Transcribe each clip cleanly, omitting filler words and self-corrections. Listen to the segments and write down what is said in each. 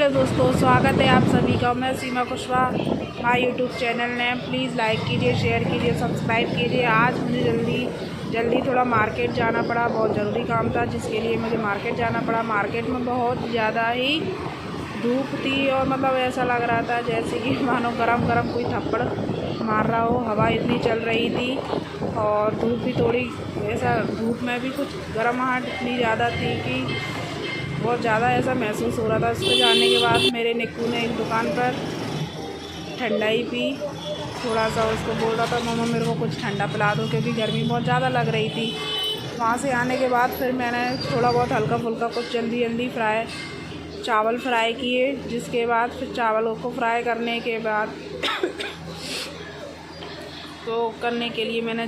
Hello दोस्तों, स्वागत है आप सभी का। मैं Seema Kushwaha, my YouTube channel name. Please like कीजिए, शेयर कीजिए, सब्सक्राइब कीजिए। आज मुझे जल्दी थोड़ा मार्केट जाना पड़ा, बहुत ज़रूरी काम था जिसके लिए मुझे मार्केट जाना पड़ा। मार्केट में बहुत ज़्यादा ही धूप थी और मतलब ऐसा लग रहा था जैसे कि मानो गरम गरम कोई थप्पड़ मार रहा हो। हवा इतनी चल रही थी और धूप भी थोड़ी, ऐसा धूप में भी कुछ गर्माहट इतनी ज़्यादा थी कि बहुत ज़्यादा ऐसा महसूस हो रहा था। उसको जाने के बाद मेरे निक्कू ने एक दुकान पर ठंडाई पी। थोड़ा सा उसको बोल रहा था, मम्मा मेरे को कुछ ठंडा पिला दो, क्योंकि गर्मी बहुत ज़्यादा लग रही थी। वहाँ से आने के बाद फिर मैंने थोड़ा बहुत हल्का फुल्का कुछ जल्दी चावल फ्राई किए। जिसके बाद फिर चावलों को फ्राई करने के बाद तो करने के लिए मैंने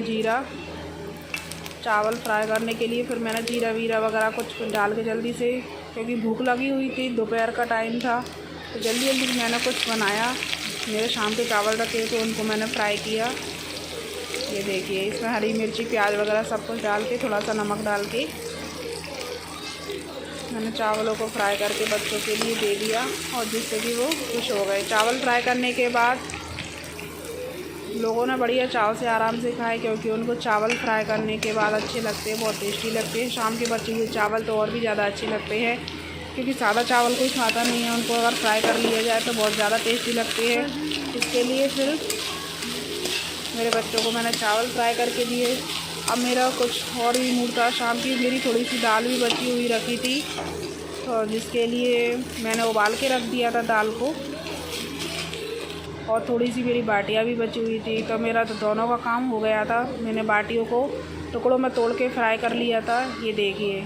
चावल फ्राई करने के लिए फिर मैंने जीरा वीरा वगैरह कुछ डाल के जल्दी से, क्योंकि भूख लगी हुई थी, दोपहर का टाइम था, तो जल्दी मैंने कुछ बनाया। मेरे शाम के चावल रखे तो उनको मैंने फ्राई किया। ये देखिए, इसमें हरी मिर्ची प्याज वगैरह सब कुछ डाल के, थोड़ा सा नमक डाल के मैंने चावलों को फ्राई करके बच्चों के लिए दे दिया, और जिससे कि वो खुश हो गए। चावल फ्राई करने के बाद लोगों ने बढ़िया चाव से आराम से खाए, क्योंकि उनको चावल फ्राई करने के बाद अच्छे लगते हैं, बहुत टेस्टी लगते हैं। शाम के बचे हुए चावल तो और भी ज़्यादा अच्छे लगते हैं, क्योंकि सादा चावल कोई खाता नहीं है। उनको अगर फ्राई कर लिया जाए तो बहुत ज़्यादा टेस्टी लगते हैं। इसके लिए फिर मेरे बच्चों को मैंने चावल फ्राई करके दिए। अब मेरा कुछ और भी मूड था, शाम की मेरी थोड़ी सी दाल भी बची हुई रखी थी, तो जिसके लिए मैंने उबाल के रख दिया था दाल को, और थोड़ी सी मेरी बाटियाँ भी बची हुई थी, तो मेरा तो दोनों का काम हो गया था। मैंने बाटियों को टुकड़ों में तोड़ के फ्राई कर लिया था। ये देखिए,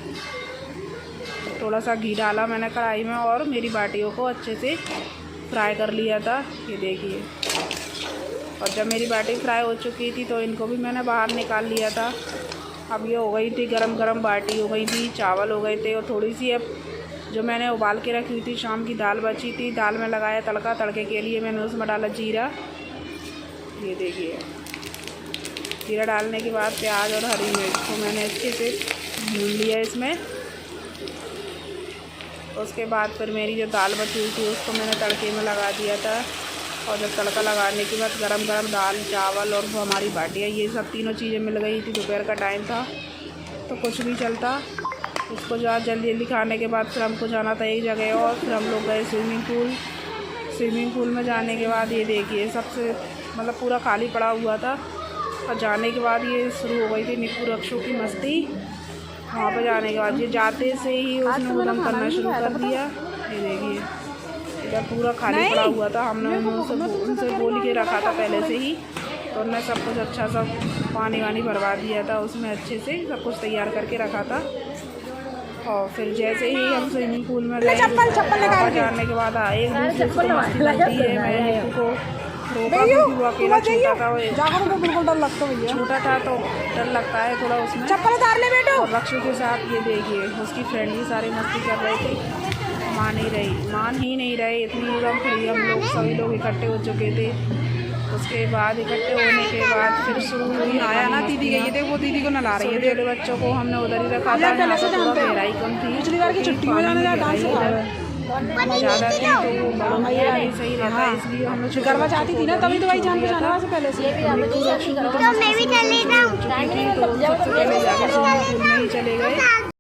थोड़ा सा घी डाला मैंने कढ़ाई में और मेरी बाटियों को अच्छे से फ्राई कर लिया था। ये देखिए, और जब मेरी बाटी फ्राई हो चुकी थी तो इनको भी मैंने बाहर निकाल लिया था। अब ये हो गई थी गरम गरम बाटी हो गई थी, चावल हो गए थे, और थोड़ी सी अब जो मैंने उबाल के रखी हुई थी शाम की दाल बची थी, दाल में लगाया तड़का। तड़के के लिए मैंने उसमें डाला जीरा। ये देखिए, जीरा डालने के बाद प्याज और हरी मिर्च को मैंने अच्छे से भून लिया इसमें। उसके बाद फिर मेरी जो दाल बची हुई थी उसको मैंने तड़के में लगा दिया था, और जब तड़का लगाने के बाद गरम गरम दाल, चावल और हमारी बाटियाँ, ये सब तीनों चीज़ें मिल गई थी। दोपहर का टाइम था तो कुछ भी चलता। उसको जल्दी खाने के बाद फिर हमको जाना था एक जगह, और फिर हम लोग गए स्विमिंग पूल में जाने के बाद ये देखिए, सबसे मतलब पूरा खाली पड़ा हुआ था, और जाने के बाद ये शुरू हो गई थी निक्कू रक्षों की मस्ती। वहाँ पर जाने के बाद ये जाते से ही उसने उदम करना शुरू कर दिया। ये देखिए, इधर पूरा खाली पड़ा हुआ था, हमने उनसे बोल के रखा था पहले से ही, तो उन्होंने सब कुछ अच्छा सा पानी वानी भरवा दिया था उसमें, अच्छे से सब कुछ तैयार करके रखा था। और फिर जैसे ही हम स्विमिंग पूल में गए, जाने के बाद एक दूसरे से मस्ती लगती है। मेरे निक्कू को रोका क्योंकि वो अकेला छोटा था, बिल्कुल डर लगता है, छोटा था तो डर लगता है थोड़ा उसमें। चप्पल उतार ले बेटो। और रक्षु के साथ ये देखिए, उसकी फ्रेंड भी सारी मस्ती कर रहे थे, मान ही नहीं रहे। इतनी एकदम फ्री हम लोग सभी लोग इकट्ठे हो चुके थे। उसके बाद इकट्ठे होने के बाद फिर शुरू हुई, आया ना दीदी के, ये देख वो दीदी को नला रही है। छोटे बच्चों को हमने उधर ही रखा था, यहाँ से थोड़ा गहराई कम थी, पिछली बार की छुट्टी में जाने ज़्यादा थी तो वो बड़ों के लिए सही रहता है, इसलिए हम लोग गरबा चाहती थी ना, तभी तो भाई जान पहचान से पहले से तो मैं भी चले गए।